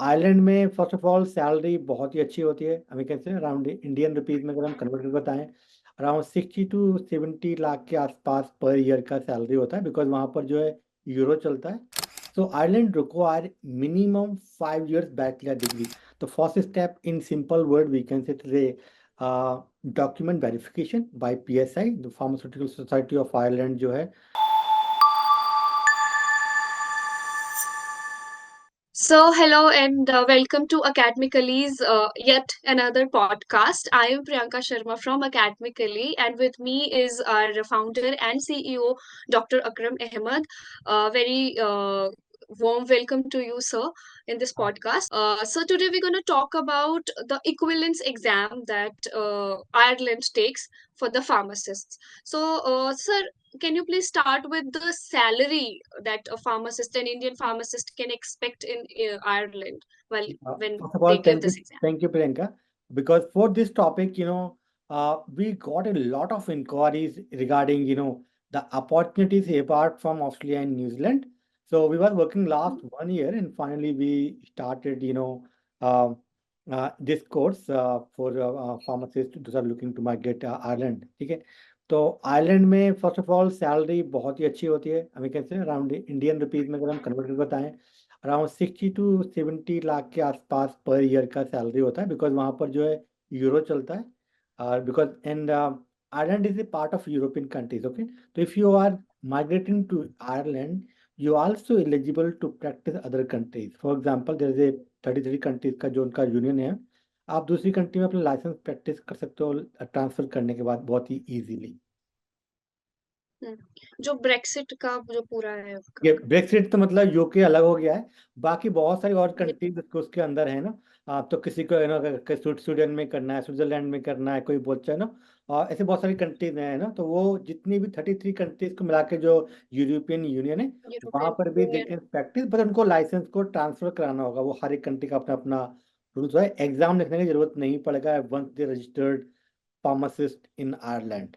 Ireland में first of all salary बहुत ही अच्छी होती है। हमें कैसे अराउंड इंडियन रुपीज में अगर हम कन्वर्ट करके बताएं, अराउंड 60 to 70 लाख के आसपास पर ईयर का सैलरी होता है, बिकॉज वहाँ पर जो है यूरो चलता है। So Ireland require minimum 5 years bachelor degree. तो first step in simple word we can say document verification by PSI, the pharmaceutical society of Ireland जो है। So, hello and welcome to Academically's yet another podcast. I am Priyanka Sharma from Academically, and with me is our founder and CEO, Dr. Akram Ahmed. Very warm welcome to you, sir, in this podcast. So, today we're going to talk about the equivalence exam that Ireland takes for the pharmacists. So, sir, can you please start with the salary that a pharmacist, an Indian pharmacist, can expect in Ireland while when First of they all, give this exam? thank you, Priyanka, because for this topic, we got a lot of inquiries regarding, the opportunities apart from Australia and New Zealand. So we were working last 1 year, and finally we started, uh, this course for pharmacists who are looking to migrate Ireland. ठीक है। तो Ireland में first of all salary बहुत ही अच्छी होती है। हमें कैसे अराउंड इंडियन रुपीज में अगर हम कन्वर्ट करके बताएं, अराउंड 60 to 70 लाख के आसपास पर ईयर का सैलरी होता है, बिकॉज वहाँ पर जो है यूरो चलता है। और because and Ireland is a part of European countries. Okay, तो if you are migrating to Ireland, you also eligible to practise other countries. For example, there is a 33 countries का जो उनका यूनियन है। आप दूसरी कंट्री में अपना licence practice कर सकते हो ट्रांसफर करने के बाद बहुत ही इजीली। जो ब्रेक्सिट का जो पूरा है उसका। ये ब्रेक्सिट तो मतलब यूके अलग हो गया है, बाकी बहुत सारी और ये- कंट्रीज उसके अंदर है ना। तो किसी को स्वीडन में करना है, स्विट्जरलैंड में करना है, कोई बोलता है ना। और ऐसे बहुत सारी कंट्रीज हैं ना, तो वो जितनी भी 33 कंट्रीज को मिला के जो यूरोपियन यूनियन है, वहां यूरोपियन पर भी दे यूनियन। कैन प्रैक्टिस, बट उनको लाइसेंस को ट्रांसफर कराना होगा। वो हर एक कंट्री का अपना अपना रूल्स है। एग्जाम लिखने की जरूरत नहीं पड़ेगा once they registered pharmacist in Ireland.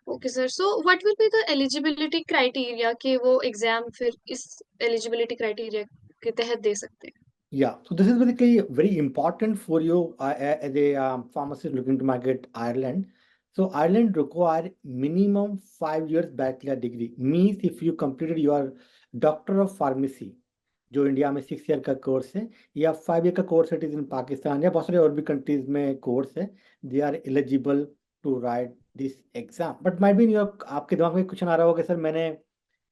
Okay sir, so what will be the eligibility criteria कि वो एग्जाम फिर इस एलिजिबिलिटी क्राइटेरिया के तहत दे सकते हैं? Yeah, so this is basically very important for you as a pharmacist looking to migrate Ireland. So Ireland require minimum 5 years bachelor degree. Means if you completed your Doctor of Pharmacy, जो India में 6 year का course है, या 5 year का course it is in Pakistan या बहुत सारे और भी कंट्रीज में कोर्स है, they are eligible to write this exam. But might be आपके दिमाग में क्वेश्चन आ रहा होगा, सर मैंने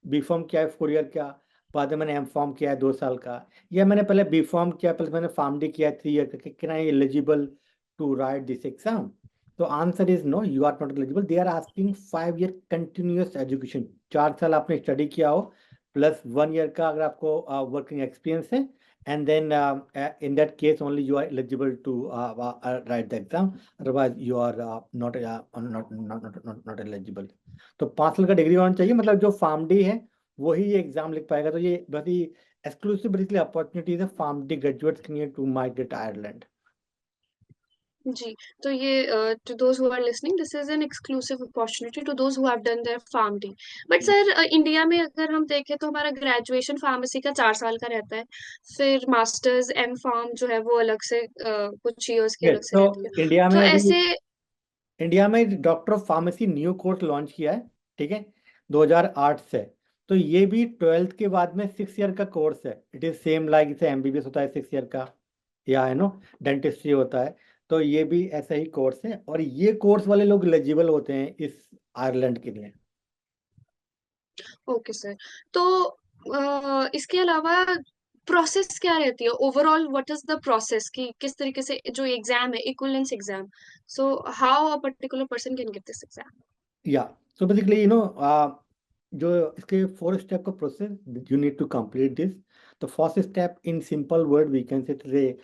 बी फॉर्म किया है 4 year का, बाद में मैंने एम फॉर्म किया है 2 साल का, या मैंने पहले बी फॉर्म किया प्लस मैंने फार्म डी किया है 3 year का, can I eligible to write this exam? तो answer is no, you are not eligible. They are asking 5 year continuous education. 4 साल आपने स्टडी किया हो प्लस 1 year का अगर आपको वर्किंग एक्सपीरियंस है, and then in that case only you are eligible to write the exam, otherwise you are not eligible। तो 5 साल का डिग्री होना चाहिए, मतलब जो फार्म डी है वही ये एग्जाम लिख पाएगा। तो ये बहुत ही एक्सक्लूसिव बेसिकली अपॉर्चुनिटीज है फार्म डी ग्रेजुएट्स के लिए टू माइग्रेट आयरलैंड। जी, तो ये to those who are listening, this is an exclusive opportunity to those who have done their farm D. But sir India में अगर हम देखें तो हमारा ग्रेजुएशन फार्मेसी का 4 साल का रहता है, फिर मास्टर्स एम फार्म जो है वो अलग से कुछ ईयर्स की यस, अलग से तो रहती है। इंडिया तो में अभी ऐसे इंडिया में doctor of pharmacy new course launch किया है, ठीक है, 2008 से। तो ये भी 12th के बाद में 6 year का कोर्स है। इट इज सेम लाइक जैसे एमबीबीएस होता है 6 year का, या डेंटिस्ट्री होता है। तो ये भी ऐसा ही कोर्स है, और ये कोर्स वाले लोग एलिजिबल होते हैं इस आयरलैंड के लिए। ओके सर, तो इसके अलावा प्रोसेस क्या रहती है overall? What is the process कि किस तरीके से जो एग्जाम है equivalence exam, so how a particular person can get this exam? या सो बेसिकली जो इसके 4 step का process, you need to complete this. तो first step in simple word we can say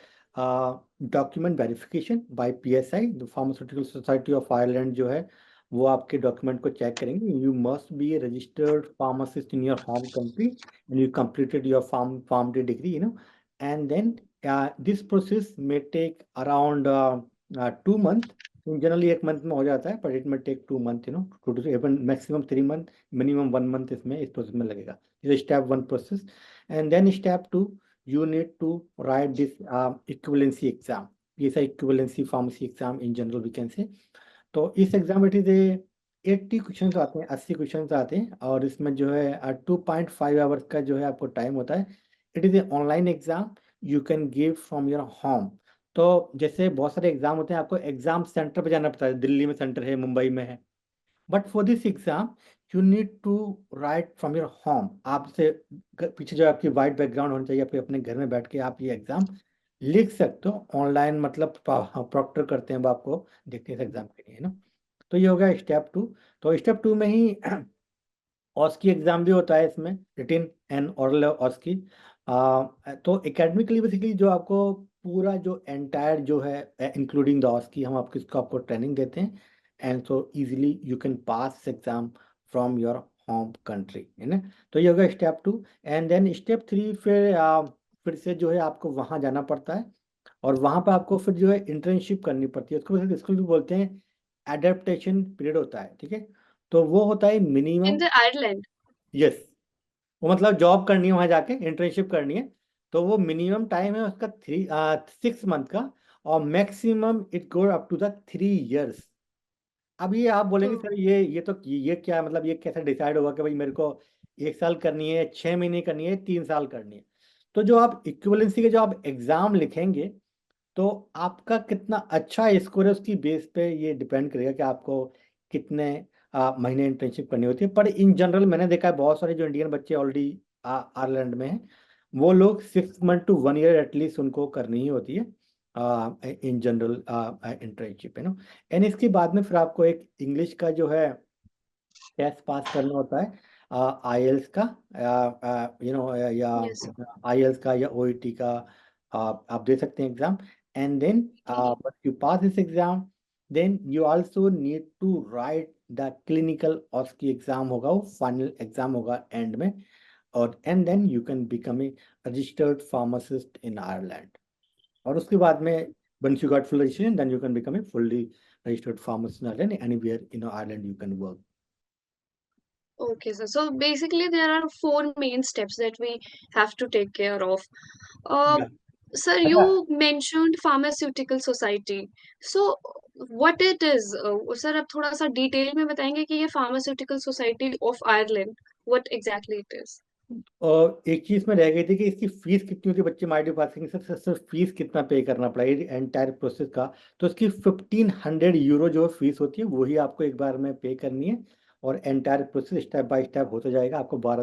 document verification by PSI, the pharmaceutical society of Ireland जो है, वो आपके document को चेक करेंगे। You must B A registered pharmacist in your home country and you completed your pharm D degree, and then this process may take around 2 month। Generally 1 month में हो जाता है, but it may take 2 month, 2 to even maximum 3 month, minimum 1 month इसमें इस process में लगेगा। ये step 1 process. And then step 2, you need to write this equivalency exam. ये है equivalency pharmacy exam in general we can say. तो इस exam में इट 80 क्वेश्चन आते हैं, 80 क्वेश्चन आते हैं, और इसमें जो है 2.5 आवर्स का जो है आपको टाइम होता है. It is a online exam, you can give from your home. तो जैसे बहुत सारे एग्जाम होते हैं, आपको एग्जाम सेंटर पे जाना पड़ता है, दिल्ली में सेंटर है, मुंबई में है. But for this exam you need to write from your home. आपसे पीछे जो आपकी वाइट बैकग्राउंड होनी चाहिए, आपके अपने घर में बैठ के आप ये एग्जाम लिख सकते हो ऑनलाइन. मतलब प्रॉक्टर करते हैं वो आपको देखते हैं इस एग्जाम के लिए ना. तो ये हो गया स्टेप 2. तो स्टेप 2 में ही ऑस्की एग्जाम भी होता है, इसमें रिटिन एंड ओरल ऑस्की. तो एकेडमिकली बेसिकली जो आपको पूरा जो एंटायर जो है इंक्लूडिंग द ऑस्की, हम आपको इसको आपको ट्रेनिंग देते हैं. And so easily you can pass exam from your home country, है ना. तो ये हो गया स्टेप 2. एंड देन स्टेप 3 फिर से जो है आपको वहाँ जाना पड़ता है, और वहाँ पर आपको फिर जो है इंटर्नशिप करनी पड़ती है. उसको भी बोलते हैं एडेप्टेशन पीरियड होता है, ठीक है. तो वो होता है In minimum. the Ireland. Yes, वो मतलब जॉब करनी है वहाँ जाके, इंटर्नशिप करनी है. तो वो मिनिमम टाइम है उसका 6 मंथ का, और maximum it go up to the 3 years. अब ये आप बोलेंगे Hmm. सर ये तो ये क्या मतलब, ये कैसे डिसाइड होगा कि भाई मेरे को 1 साल करनी है, 6 महीने करनी है, 3 साल करनी है. तो जो आप इक्विवेलेंसी के जो आप एग्जाम लिखेंगे, तो आपका कितना अच्छा स्कोर है उसकी बेस पे ये डिपेंड करेगा कि आपको कितने महीने इंटर्नशिप करनी होती है. पर इन जनरल मैंने देखा है बहुत सारे जो इंडियन बच्चे ऑलरेडी आयरलैंड में हैं, वो लोग 6 मंथ टू 1 year एटलीस्ट उनको करनी ही होती है इन जनरल इंटर्नशिप, है ना. एंड इसके बाद में फिर आपको एक इंग्लिश का जो है टेस्ट पास करना होता है, आईएल्स का, या Yes. आईएल्स का या ओईटी का. आप दे सकते हैं exam. And then but you pass this exam, then you also need to write the clinical OSCE exam होगा, वो फाइनल एग्जाम होगा एंड में. और and then you can become a registered pharmacist in Ireland. और उसके बाद में once you got full registration, then you can become a fully registered pharmacist in Ireland. Anywhere in Ireland you can work. Okay, sir. So basically, there are four main steps that we have to take care of. Uh, Yeah. Sir, अच्छा. you mentioned pharmaceutical society. So, what it is? Sir, आप थोड़ा सा detail में बताएंगे कि ये pharmaceutical society of Ireland, what exactly it is? और एक चीज में रह गई थी कि इसकी फीस कितनी होती है. बच्चे माइंड पास करेंगे सर, सर फीस कितना पे करना पड़ेगा एंटायर प्रोसेस का. तो इसकी 1500 यूरो जो फीस होती है वही आपको एक बार में पे करनी है. और entire process step by step होता जाएगा, आपको बार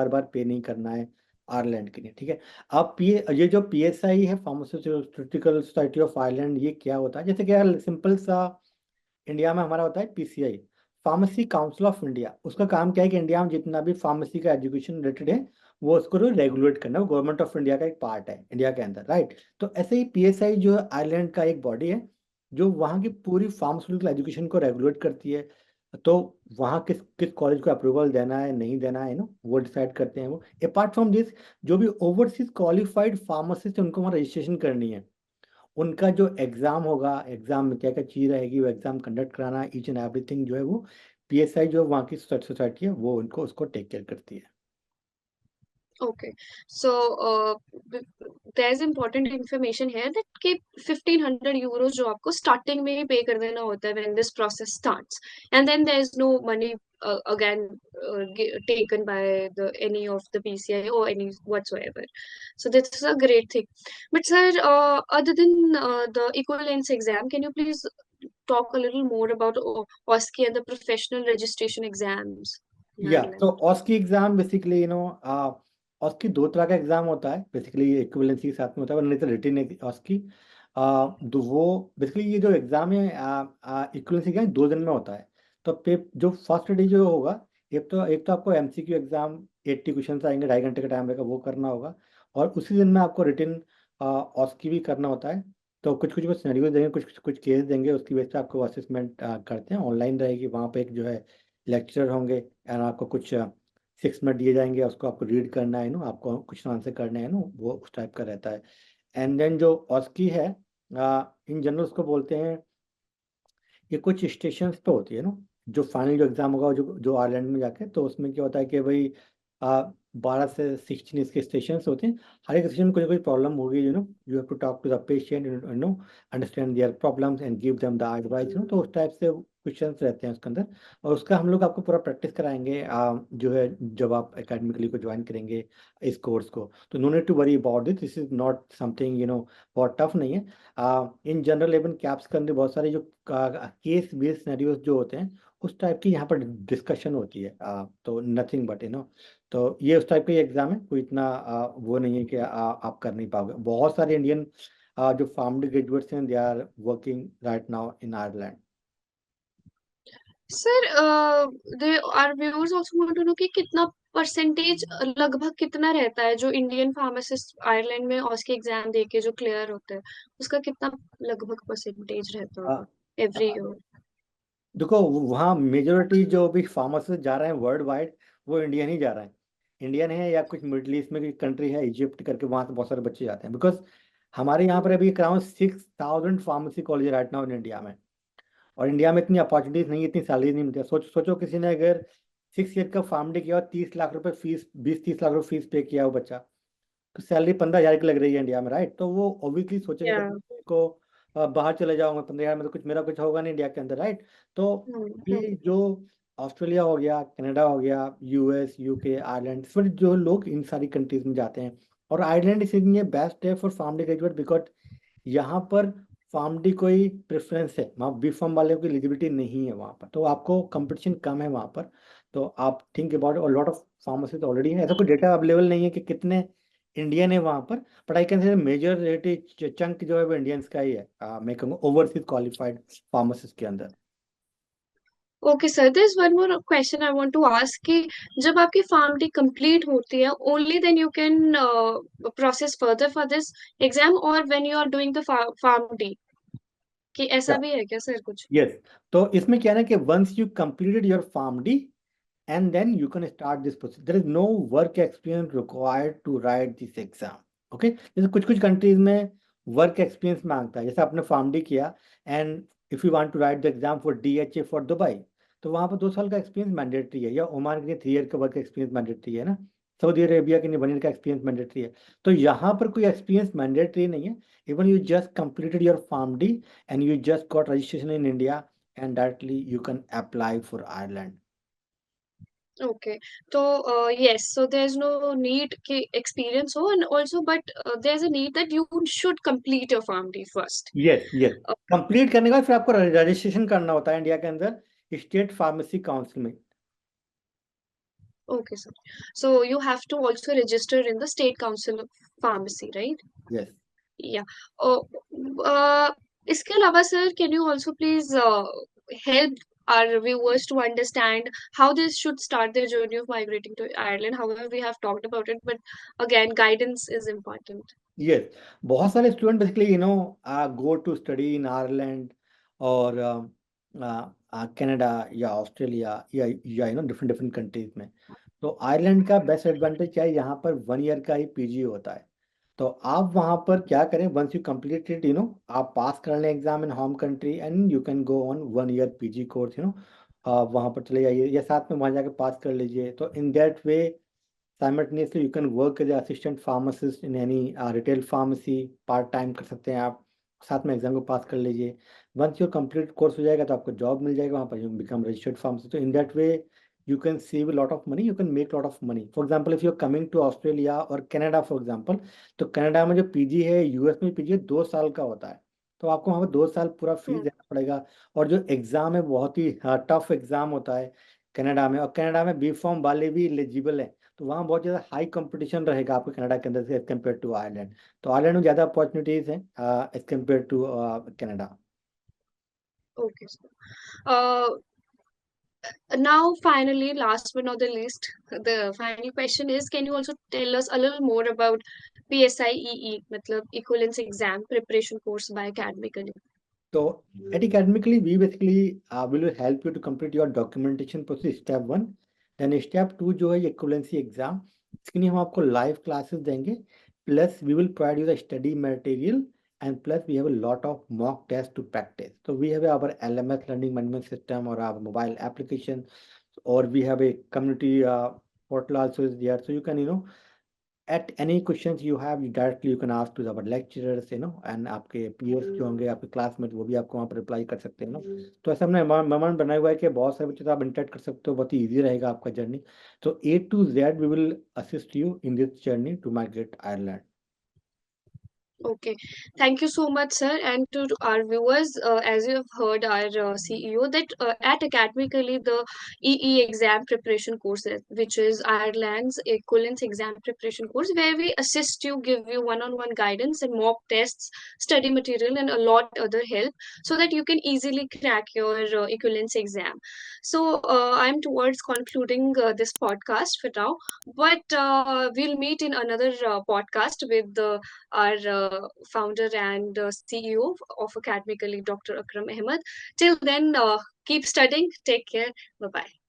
बार पे नहीं करना है आयरलैंड के लिए, ठीक है. अब ये जो पीएसआई है, फार्मास्यूटिकल सोसाइटी ऑफ आयरलैंड, ये क्या होता है? जैसे क्या सिंपल सा इंडिया में हमारा होता है PCI, pharmacy council of India. उसका काम क्या है कि इंडिया में जितना भी फार्मेसी का एजुकेशन रिलेटेड है, वो उसको रेगुलेट करना. वो गवर्नमेंट ऑफ इंडिया का एक पार्ट है इंडिया के अंदर, राइट. तो ऐसे ही पीएसआई जो है आयरलैंड का एक बॉडी है, जो वहाँ की पूरी फार्मास्यूटिकल एजुकेशन को रेगुलेट करती है. तो वहाँ किस किस कॉलेज को अप्रूवल देना है नहीं देना है ना, वो डिसाइड करते हैं वो. अपार्ट फ्रॉम दिस, जो भी ओवरसीज क्वालिफाइड फार्मासिस्ट उनको वहाँ रजिस्ट्रेशन करनी है, उनका जो एग्जाम होगा, एग्जाम में क्या क्या चीज रहेगी, वो एग्जाम कंडक्ट कराना, ईच एंड एवरीथिंग जो है वो पीएसआई जो वहाँ की सोसाइटी है वो उनको उसको टेक केयर करती है. Okay, so there's important information here that कि 1500 euros जो आपको starting में ही pay कर देना होता है when this process starts, and then there's no money again taken by the any of the PCI or any whatsoever. So this is a great thing. But sir, other than the equivalence exam, can you please talk a little more about OSCE and the professional registration exams in या तो Ireland? ऑस्की exam basically ऑस्की 2 तरह का exam होता है. Basically equivalency के साथ में होता है, नहीं तो रिटिन ऑस्की. वो बेसिकली ये जो एग्जाम है इक्विवेलेंसी एग्जाम 2 दिन में होता है. तो जो फर्स्ट डे जो होगा, एक तो आपको एमसीक्यू एग्जाम 80 क्वेश्चन आएंगे, 2.5 घंटे का टाइम रहेगा, वो करना होगा. और उसी दिन में आपको रिटिन ऑस्की भी करना होता है. तो कुछ कुछ सिनेरियो देंगे, कुछ कुछ केस देंगे, उसकी वजह से आपको असेसमेंट करते हैं. ऑनलाइन रहेगी, वहाँ पे एक जो है लेक्चर होंगे, एंड आपको कुछ 6 मिनट दिए जाएंगे, उसको आपको रीड करना है ना, आपको क्वेश्चन आंसर करना है ना, वो उस टाइप का रहता है. एंड देन जो ऑस्की है, इन जनरल उसको बोलते हैं, ये कुछ स्टेशन पे होती है ना, जो फाइनल जो एग्जाम होगा जो जो आयरलैंड में जाके, तो उसमें क्या होता है कि भाई 12 से 16 इसके स्टेशन होते हैं। हर एक स्टेशन में कोई प्रॉब्लम होगी, you have to talk to the patient, understand their problems and give them the advice, तो उस टाइप से क्वेश्चंस रहते हैं उसके अंदर। और उसका हम लोग आपको पूरा प्रैक्टिस कराएंगे, जो है जब आप एकेडमिकली को ज्वाइन करेंगे इस कोर्स को। तो no need to worry about this is not something बहुत टफ नहीं है। इन जनरल इवन कैप्स के अंदर बहुत सारे जो केस बेस्ड सिनेरियोज जो होते हैं, उस टाइप की यहाँ पर डिस्कशन होती है। तो नथिंग बट तो ये उस टाइप का एग्जाम है, कोई इतना वो नहीं है कि आप कर नहीं पाओगे। बहुत सारे इंडियन जो फार्मड ग्रेजुएट्स हैं, they are working right now in Ireland. Sir they are viewers also want to know कि कितना परसेंटेज, लगभग कितना रहता है जो इंडियन फार्मासिस्ट आयरलैंड में ऑस्की एग्जाम देके जो क्लियर होते हैं, उसका कितना लगभग परसेंटेज रहता होगा एवरी ईयर? देखो, वहाँ मेजोरिटी जो भी फार्मासिस्ट जा रहे हैं वर्ल्ड वाइड, वो इंडियन ही जा रहे हैं। इंडियन है या कुछ मिडल ईस्ट में कोई कंट्री है, इजिप्ट करके, वहाँ से बहुत सारे बच्चे जाते हैं। बिकॉज हमारे यहाँ पर अभी around 6,000 pharmacy college right now in India में। और इंडिया में इतनी अपॉर्चुनिटीज नहीं, इतनी सैलरी नहीं मिलती। सोचो किसी ने अगर 6 ईयर का फार्मडी किया और 30 लाख रुपए फीस, 20-30 लाख रुपए फीस पे किया वो बच्चा, तो सैलरी 15,000 की लग रही है इंडिया में, राइट? तो वो ऑब्वियसली सोचेगा कि या को बाहर चले जाऊंगा, 15,000 में तो कुछ मेरा कुछ होगा नहीं इंडिया के अंदर, राइट? तो ये जो ऑस्ट्रेलिया हो गया, कनाडा हो गया, यूएस, यूके, आयरलैंड, फिर जो लोग इन सारी कंट्रीज में जाते हैं। और आयरलैंड इसलिए बेस्ट है फॉर फार्मडी ग्रेजुएट, बिकॉज यहाँ पर फार्मडी कोई प्रेफरेंस है, वहाँ बी फार्म वाले की एलिजिबिलिटी नहीं है वहाँ पर, तो आपको कंपटीशन कम है वहाँ पर। तो आप थिंक अबाउट, और लॉट ऑफ फार्मेसी ऑलरेडी है। ऐसा कोई डेटा अवेलेबल नहीं है कि कितने इंडियन है वहाँ पर, but I can say majority chunk जो है वो इंडियंस का ही है, मैं कहूँगा ओवरसीज क्वालिफाइड फार्मासिस्ट के अंदर। Okay sir, there is one more question I want to ask कि जब आपकी फार्म डी कंप्लीट होती है, only then you can process further for this exam, और when you are doing the pharm D, कि ऐसा भी है क्या सर कुछ? यस, तो इसमें क्या है ना कि once you completed your pharm D and then you can start this process. There is no work experience required to write this exam. Okay, जैसे कुछ कुछ कंट्रीज में वर्क एक्सपीरियंस मांगता है, जैसे आपने फार्म डी किया and if you want to write the exam for DHA for Dubai, तो वहाँ पर 2 साल का एक्सपीरियंस मैंडेटरी है, या ओमान के लिए 3 ईयर का वर्क एक्सपीरियंस मैंडेटरी है ना, सऊदी अरेबिया के लिए 1 ईयर का एक्सपीरियंस मैंडेटरी है। तो यहाँ पर कोई एक्सपीरियंस मैंडेटरी नहीं है। Even you just completed your pharm D and you just got registration in India and directly you can apply for Ireland. Okay, so yes, so there's no need कि experience हो, and also but there's a need that you should complete your farm D first. Yes yes, Uh, complete करने के बाद फिर आपको registration करना होता है इंडिया के अंदर स्टेट फार्मेसी काउंसिल में। okay, sir. So you have to also register in the State Council of Pharmacy, right? Yes, Yeah. Oh, uh, इसके अलावा sir, can you also please help our viewers to understand how they should start their journey of migrating to Ireland? However, we have talked about it, but again, guidance is important. Yes. बहुत सारे student basically go to study in Ireland और Canada या Australia या different different countries में। तो Ireland का best advantage क्या है, यहाँ पर 1 ईयर का ही पीजी होता है। तो आप वहाँ पर क्या करें, वंस यू कंप्लीट इट, आप पास कर लें exam in home country and you can go on 1 year PG course, वहाँ पर चले जाइए या साथ में वहाँ जाकर पास कर लीजिए। तो in that way simultaneously you can work as assistant pharmacist in any retail pharmacy, part time कर सकते हैं आप, साथ में एग्जाम को पास कर लीजिए। वंस योर कंप्लीट कोर्स हो जाएगा तो आपको जॉब मिल जाएगा वहाँ पर, यू बिकम रजिस्टर्ड फार्मेसिस्ट। तो in that way you can save a lot of money, you can make a lot of money. For example, if you're coming to Australia or Canada for example, तो Canada में जो PG है, US में PG 2 साल का होता है, तो आपको वहाँ पर 2 साल पूरा फीस Hmm. देना पड़ेगा। और जो एग्ज़ाम है बहुत ही टफ एग्ज़ाम होता है कनाडा में, और कनाडा में बी फॉर्म वाले भी एलिजिबल हैं। तो वहाँ बहुत ज़्यादा हाई कंपटीशन रहेगा आपको कनाडा के अंदर से एज कम्पेयर टू आयरलैंड। तो आयरलैंड में ज़्यादा अपॉर्चुनिटीज़ हैं as compare to Canada. Okay, sir. Now, finally, last but not the least, the final question is, can you also tell us a little more about PSIEE, मतलब equivalence exam preparation course by Academically? So at academically, we basically will help you to complete your documentation process step 1. Then step 2 जो है equivalency exam, इसके लिए हम आपको live classes देंगे, plus we will provide you the study material, and plus we have a lot of mock tests to practice. So we have our LMS learning management system or our mobile application, or we have a community portal also is there. So you can, at any questions you have, you directly you can ask to our lecturers, and आपके peers जो होंगे, आपके classmates, वो भी आपको वहाँ पर reply कर सकते हैं, तो ऐसा हमने मेमोरेंडम बनाया हुआ है कि बहुत सारे बच्चों से आप इंटरेक्ट कर सकते हो, बहुत ही ईजी रहेगा आपका जर्नी. तो A to Z we will assist you in this journey to migrate Ireland. Okay, thank you so much, sir. And to our viewers, as you have heard our CEO, that at Academically, the EE exam preparation courses, which is Ireland's equivalence exam preparation course, where we assist you, give you one-on-one guidance and mock tests, study material, and a lot other help, so that you can easily crack your equivalence exam. So I'm towards concluding this podcast for now, but we'll meet in another podcast with the our founder and CEO of Academically, Dr. Akram Ahmed. Till then, keep studying. Take care. Bye bye.